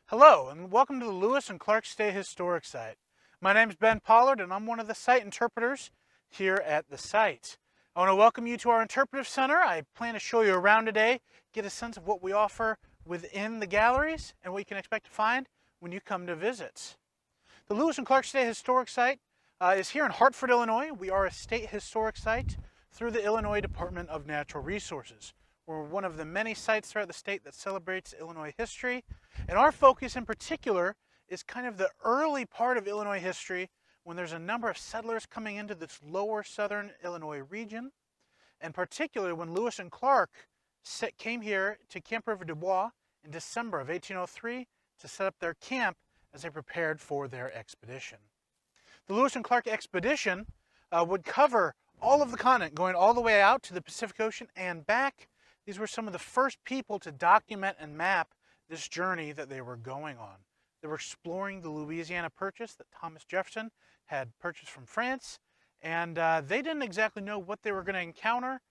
Hello, and welcome to the Lewis and Clark State Historic Site. My name is Ben Pollard, and I'm one of the site interpreters here at the site. I want to welcome you to our Interpretive Center. I plan to show you around today, get a sense of what we offer within the galleries and what you can expect to find when you come to visit. The Lewis and Clark State Historic Site is here in Hartford, Illinois. We are a state historic site through the Illinois Department of Natural Resources. We're one of the many sites throughout the state that celebrates Illinois history. And our focus in particular is kind of the early part of Illinois history when there's a number of settlers coming into this lower southern Illinois region. And particularly when Lewis and Clark came here to Camp River du Bois in December of 1803 to set up their camp as they prepared for their expedition. The Lewis and Clark expedition would cover all of the continent, going all the way out to the Pacific Ocean and back. These were some of the first people to document and map this journey that they were going on. They were exploring the Louisiana Purchase that Thomas Jefferson had purchased from France, and they didn't exactly know what they were going to encounter,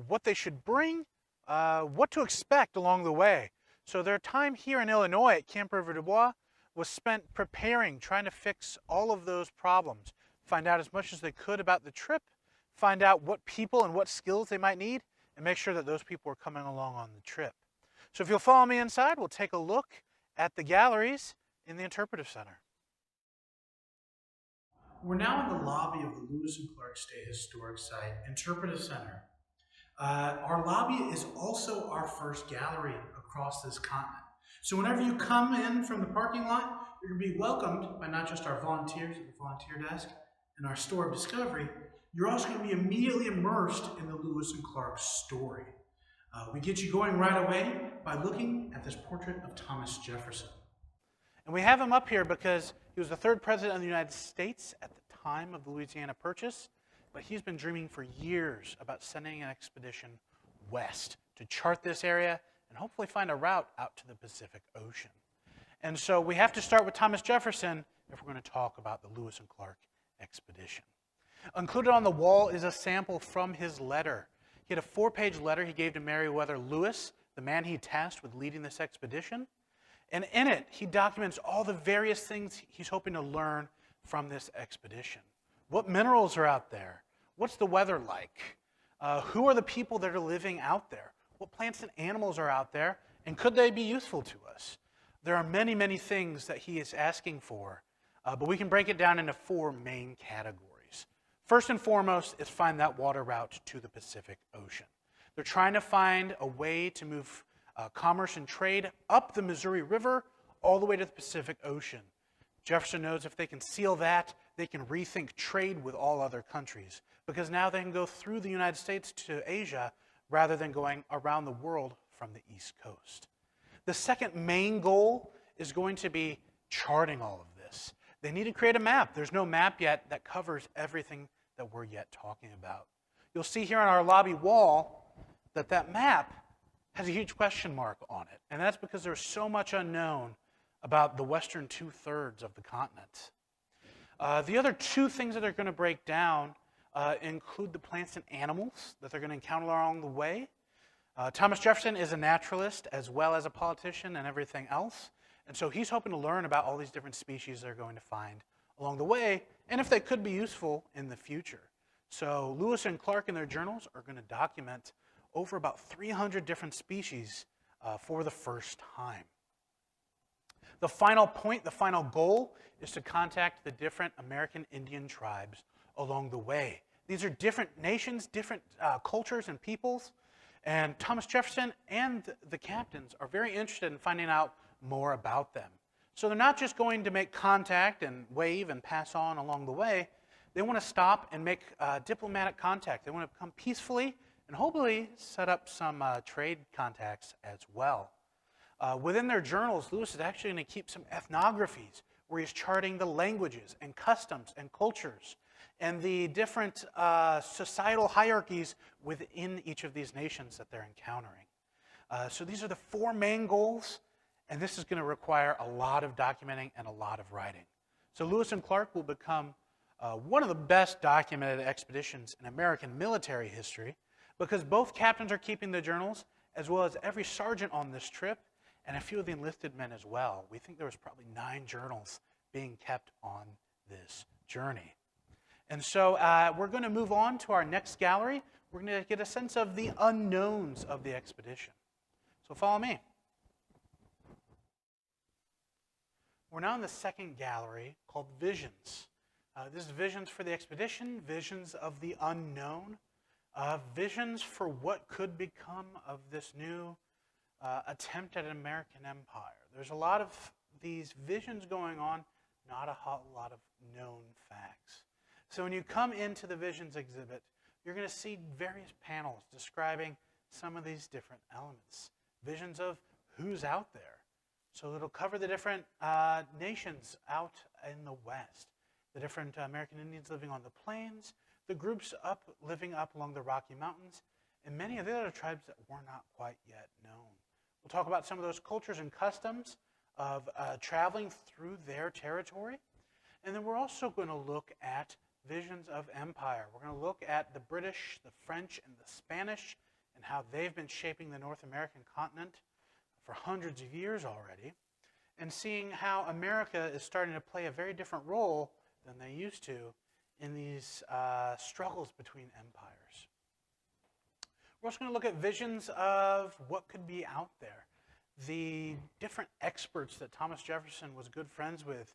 what they should bring, what to expect along the way. So their time here in Illinois at Camp River du Bois was spent preparing, trying to fix all of those problems, find out as much as they could about the trip, find out what people and what skills they might need, and make sure that those people were coming along on the trip. So if you'll follow me inside, we'll take a look at the galleries in the Interpretive Center. We're now in the lobby of the Lewis and Clark State Historic Site, Interpretive Center. Our lobby is also our first gallery across this continent. So whenever you come in from the parking lot, you're going to be welcomed by not just our volunteers at the volunteer desk and our store of discovery. You're also going to be immediately immersed in the Lewis and Clark story. We get you going right away by looking at this portrait of Thomas Jefferson. And we have him up here because he was the third president of the United States at the time of the Louisiana Purchase, but he's been dreaming for years about sending an expedition west to chart this area and hopefully find a route out to the Pacific Ocean. And so we have to start with Thomas Jefferson if we're going to talk about the Lewis and Clark expedition. Included on the wall is a sample from his letter. He had a 4-page letter he gave to Meriwether Lewis, the man he tasked with leading this expedition. And in it, he documents all the various things he's hoping to learn from this expedition. What minerals are out there? What's the weather like? Who are the people that are living out there? What plants and animals are out there? And could they be useful to us? There are many, many things that he is asking for, but we can break it down into 4 main categories. First and foremost is find that water route to the Pacific Ocean. They're trying to find a way to move commerce and trade up the Missouri River all the way to the Pacific Ocean. Jefferson knows if they can seal that, they can rethink trade with all other countries, because now they can go through the United States to Asia rather than going around the world from the East Coast. The second main goal is going to be charting all of this. They need to create a map. There's no map yet that covers everything that we're yet talking about. You'll see here on our lobby wall that map has a huge question mark on it. And that's because there's so much unknown about the western 2/3 of the continent. The other 2 things that they're going to break down include the plants and animals that they're going to encounter along the way. Thomas Jefferson is a naturalist as well as a politician and everything else. And so he's hoping to learn about all these different species they're going to find along the way, and if they could be useful in the future. So Lewis and Clark in their journals are going to document over about 300 different species for the first time. The final point, the final goal, is to contact the different American Indian tribes along the way. These are different nations, different cultures and peoples, and Thomas Jefferson and the captains are very interested in finding out more about them. So they're not just going to make contact and wave and pass on along the way. They want to stop and make diplomatic contact. They want to come peacefully and hopefully set up some trade contacts as well. Within their journals, Lewis is actually going to keep some ethnographies where he's charting the languages and customs and cultures and the different societal hierarchies within each of these nations that they're encountering. So these are the 4 main goals. And this is going to require a lot of documenting and a lot of writing. So Lewis and Clark will become one of the best documented expeditions in American military history because both captains are keeping the journals, as well as every sergeant on this trip, and a few of the enlisted men as well. We think there was probably 9 journals being kept on this journey. And so we're going to move on to our next gallery. We're going to get a sense of the unknowns of the expedition. So follow me. We're now in the second gallery called Visions. This is visions for the expedition, visions of the unknown, visions for what could become of this new attempt at an American empire. There's a lot of these visions going on, not a whole lot of known facts. So when you come into the visions exhibit, you're going to see various panels describing some of these different elements. Visions of who's out there. So it'll cover the different nations out in the West, the different American Indians living on the plains, the groups living up along the Rocky Mountains, and many of the other tribes that were not quite yet known. We'll talk about some of those cultures and customs of traveling through their territory. And then we're also going to look at visions of empire. We're going to look at the British, the French, and the Spanish, and how they've been shaping the North American continent for hundreds of years already, and seeing how America is starting to play a very different role than they used to in these struggles between empires. We're also going to look at visions of what could be out there. The different experts that Thomas Jefferson was good friends with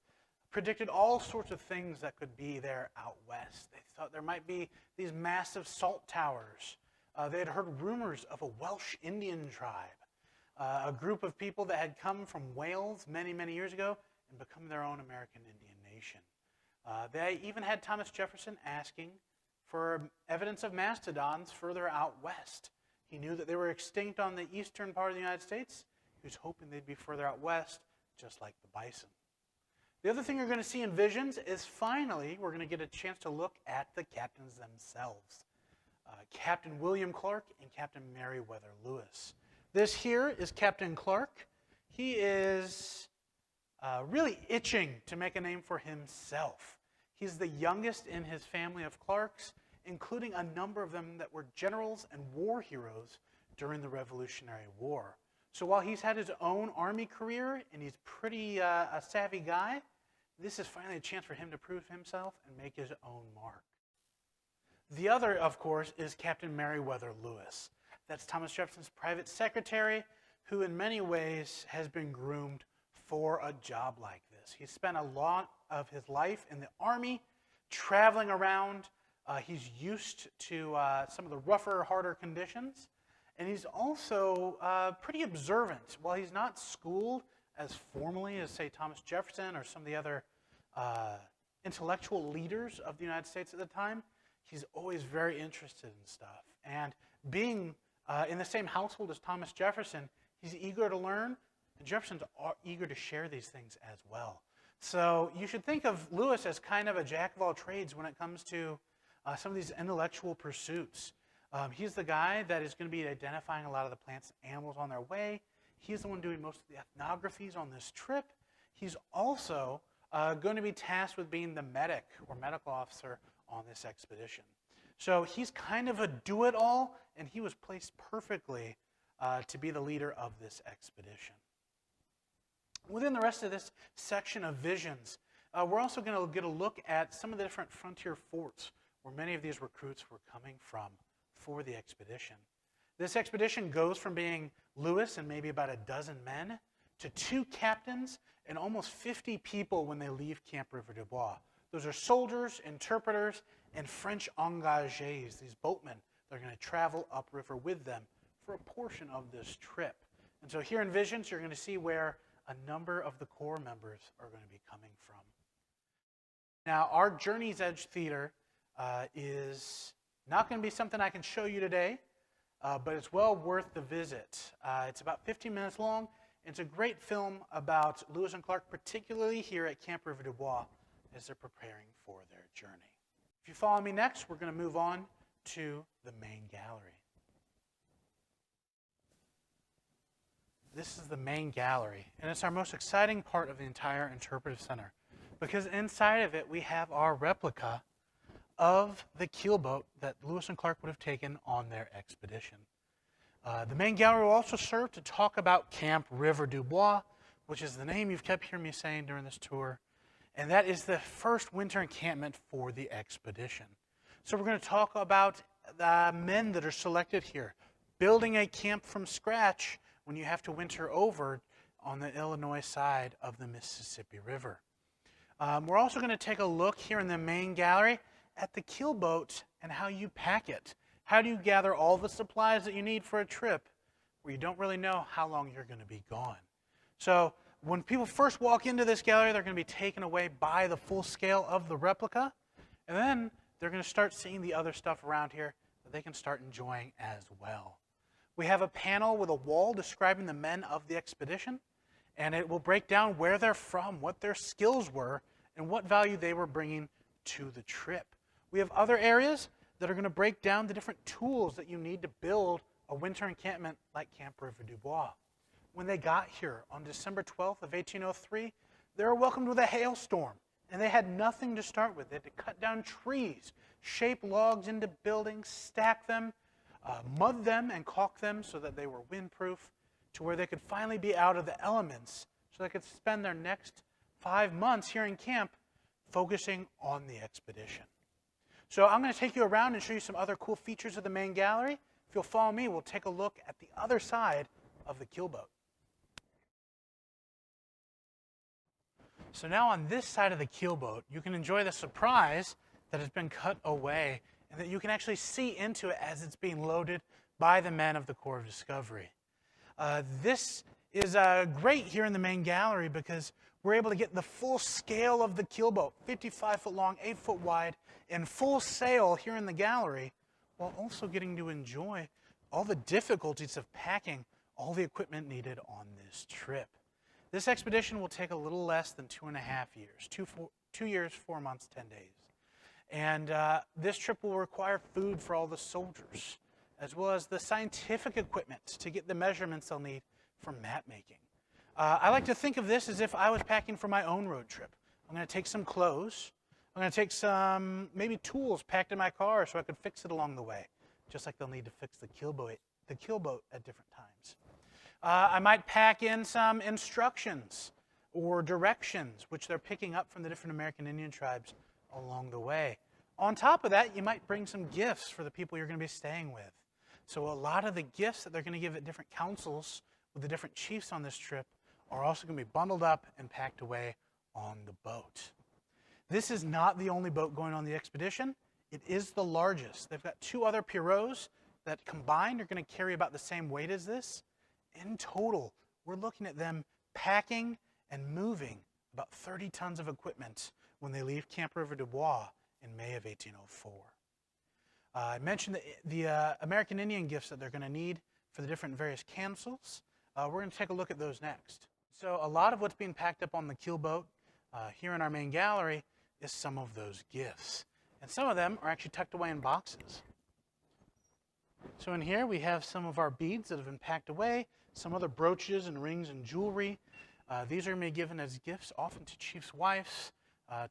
predicted all sorts of things that could be there out west. They thought there might be these massive salt towers. They had heard rumors of a Welsh Indian tribe, a group of people that had come from Wales many, many years ago and become their own American Indian nation. They even had Thomas Jefferson asking for evidence of mastodons further out west. He knew that they were extinct on the eastern part of the United States. He was hoping they'd be further out west, just like the bison. The other thing you're going to see in visions is finally we're going to get a chance to look at the captains themselves. Captain William Clark and Captain Meriwether Lewis. This here is Captain Clark. He is really itching to make a name for himself. He's the youngest in his family of Clarks, including a number of them that were generals and war heroes during the Revolutionary War. So while he's had his own army career and he's pretty a savvy guy, this is finally a chance for him to prove himself and make his own mark. The other, of course, is Captain Meriwether Lewis. That's Thomas Jefferson's private secretary, who in many ways has been groomed for a job like this. He spent a lot of his life in the army, traveling around. He's used to some of the rougher, harder conditions. And he's also pretty observant. While he's not schooled as formally as, say, Thomas Jefferson or some of the other intellectual leaders of the United States at the time, he's always very interested in stuff. And being in the same household as Thomas Jefferson, he's eager to learn, and Jefferson's eager to share these things as well. So you should think of Lewis as kind of a jack of all trades when it comes to some of these intellectual pursuits. He's the guy that is going to be identifying a lot of the plants and animals on their way. He's the one doing most of the ethnographies on this trip. He's also going to be tasked with being the medic or medical officer on this expedition. So he's kind of a do-it-all, and he was placed perfectly to be the leader of this expedition. Within the rest of this section of visions, we're also going to get a look at some of the different frontier forts where many of these recruits were coming from for the expedition. This expedition goes from being Lewis and maybe about a dozen men to 2 captains and almost 50 people when they leave Camp River du Bois. Those are soldiers, interpreters, and French engagés, these boatmen that are going to travel upriver with them for a portion of this trip. And so here in Visions, you're going to see where a number of the Corps members are going to be coming from. Now, our Journey's Edge Theater is not going to be something I can show you today, but it's well worth the visit. It's about 15 minutes long. It's a great film about Lewis and Clark, particularly here at Camp River du Bois, as they're preparing for their journey. If you follow me next, we're going to move on to the main gallery. This is the main gallery, and it's our most exciting part of the entire Interpretive Center, because inside of it we have our replica of the keelboat that Lewis and Clark would have taken on their expedition. The main gallery will also serve to talk about Camp River du Bois, which is the name you've kept hearing me saying during this tour. And that is the first winter encampment for the expedition. So we're going to talk about the men that are selected here, building a camp from scratch when you have to winter over on the Illinois side of the Mississippi River. We're also going to take a look here in the main gallery at the keelboat and how you pack it. How do you gather all the supplies that you need for a trip where you don't really know how long you're going to be gone? So when people first walk into this gallery, they're going to be taken away by the full scale of the replica, and then they're going to start seeing the other stuff around here that they can start enjoying as well. We have a panel with a wall describing the men of the expedition, and it will break down where they're from, what their skills were, and what value they were bringing to the trip. We have other areas that are going to break down the different tools that you need to build a winter encampment like Camp River du Bois. When they got here on December 12th of 1803, they were welcomed with a hailstorm, and they had nothing to start with. They had to cut down trees, shape logs into buildings, stack them, mud them, and caulk them so that they were windproof, to where they could finally be out of the elements so they could spend their next 5 months here in camp focusing on the expedition. So I'm going to take you around and show you some other cool features of the main gallery. If you'll follow me, we'll take a look at the other side of the keelboat. So now on this side of the keelboat, you can enjoy the surprise that has been cut away and that you can actually see into it as it's being loaded by the men of the Corps of Discovery. This is great here in the main gallery because we're able to get the full scale of the keelboat, 55 foot long, 8 foot wide, in full sail here in the gallery, while also getting to enjoy all the difficulties of packing all the equipment needed on this trip. This expedition will take a little less than 2.5 years, 2 years, 4 months, 10 days. And this trip will require food for all the soldiers, as well as the scientific equipment to get the measurements they'll need for map making. I like to think of this as if I was packing for my own road trip. I'm going to take some clothes. I'm going to take some maybe tools packed in my car so I could fix it along the way, just like they'll need to fix the keelboat at different times. I might pack in some instructions or directions, which they're picking up from the different American Indian tribes along the way. On top of that, you might bring some gifts for the people you're going to be staying with. So a lot of the gifts that they're going to give at different councils with the different chiefs on this trip are also going to be bundled up and packed away on the boat. This is not the only boat going on the expedition. It is the largest. They've got 2 other pirogues that combined are going to carry about the same weight as this. In total, we're looking at them packing and moving about 30 tons of equipment when they leave Camp River du Bois in May of 1804. I mentioned the American Indian gifts that they're going to need for the different various councils. We're going to take a look at those next. So a lot of what's being packed up on the keelboat here in our main gallery is some of those gifts. And some of them are actually tucked away in boxes. So in here we have some of our beads that have been packed away, some other brooches and rings and jewelry. These are going to be given as gifts often to chiefs' wives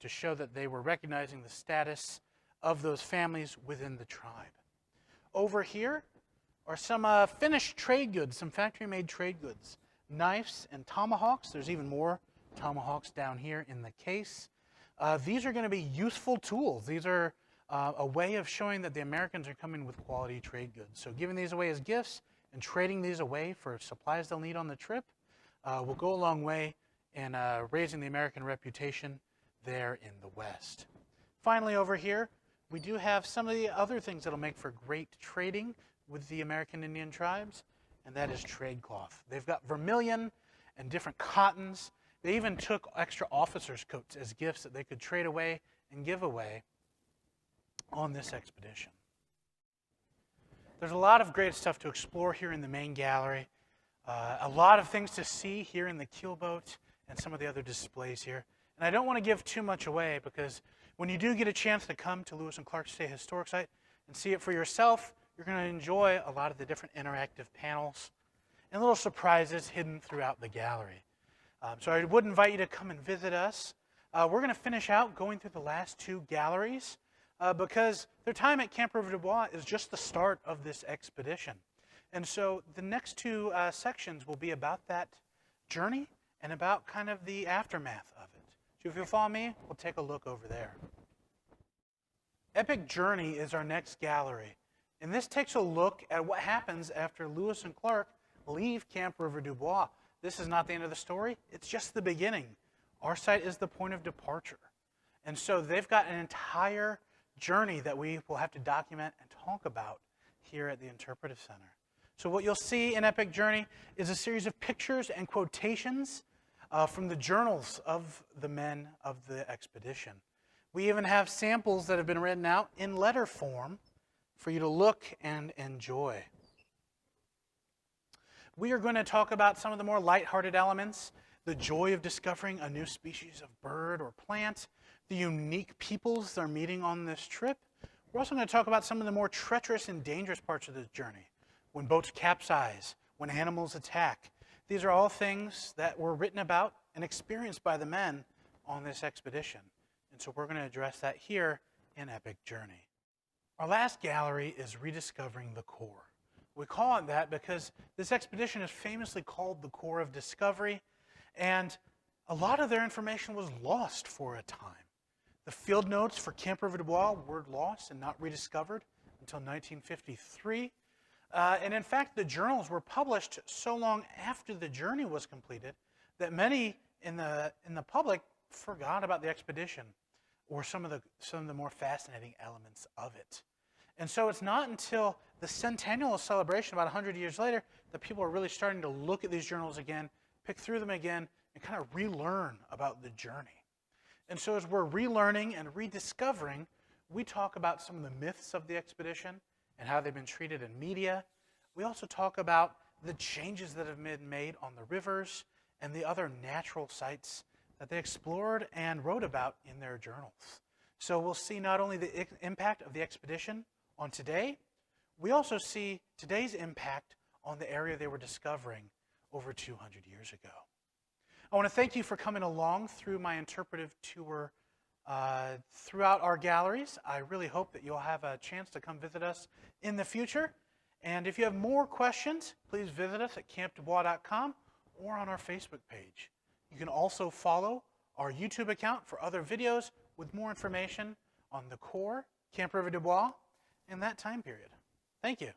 to show that they were recognizing the status of those families within the tribe. Over here are some finished trade goods, some factory-made trade goods. Knives and tomahawks. There's even more tomahawks down here in the case. These are going to be useful tools. These are a way of showing that the Americans are coming with quality trade goods. So giving these away as gifts and trading these away for supplies they'll need on the trip will go a long way in raising the American reputation there in the West. Finally, over here, we do have some of the other things that'll make for great trading with the American Indian tribes, and that is trade cloth. They've got vermilion and different cottons. They even took extra officers' coats as gifts that they could trade away and give away on this expedition. There's a lot of great stuff to explore here in the main gallery. A lot of things to see here in the keelboat and some of the other displays here. And I don't want to give too much away because when you do get a chance to come to Lewis and Clark State Historic Site and see it for yourself, you're going to enjoy a lot of the different interactive panels and little surprises hidden throughout the gallery. So I would invite you to come and visit us. We're going to finish out going through the last 2 galleries because their time at Camp River du Bois is just the start of this expedition. And so the next two sections will be about that journey and about kind of the aftermath of it. So if you'll follow me, we'll take a look over there. Epic Journey is our next gallery. And this takes a look at what happens after Lewis and Clark leave Camp River du Bois. This is not the end of the story. It's just the beginning. Our site is the point of departure. And so they've got an entire journey that we will have to document and talk about here at the Interpretive Center. So what you'll see in Epic Journey is a series of pictures and quotations from the journals of the men of the expedition. We even have samples that have been written out in letter form for you to look and enjoy. We are going to talk about some of the more lighthearted elements, the joy of discovering a new species of bird or plant, the unique peoples they're meeting on this trip. We're also going to talk about some of the more treacherous and dangerous parts of this journey, when boats capsize, when animals attack. These are all things that were written about and experienced by the men on this expedition. And so we're going to address that here in Epic Journey. Our last gallery is Rediscovering the Core. We call it that because this expedition is famously called the Core of Discovery, and a lot of their information was lost for a time. The field notes for Camp River du Bois were lost and not rediscovered until 1953. And in fact, the journals were published so long after the journey was completed that many in the public forgot about the expedition or some of the more fascinating elements of it. And so it's not until the centennial celebration about 100 years later that people are really starting to look at these journals again, pick through them again, and kind of relearn about the journey. And so as we're relearning and rediscovering, we talk about some of the myths of the expedition and how they've been treated in media. We also talk about the changes that have been made on the rivers and the other natural sites that they explored and wrote about in their journals. So we'll see not only the impact of the expedition on today, we also see today's impact on the area they were discovering over 200 years ago. I want to thank you for coming along through my interpretive tour throughout our galleries. I really hope that you'll have a chance to come visit us in the future. And if you have more questions, please visit us at campdubois.com or on our Facebook page. You can also follow our YouTube account for other videos with more information on the core, Camp River du Bois, and that time period. Thank you.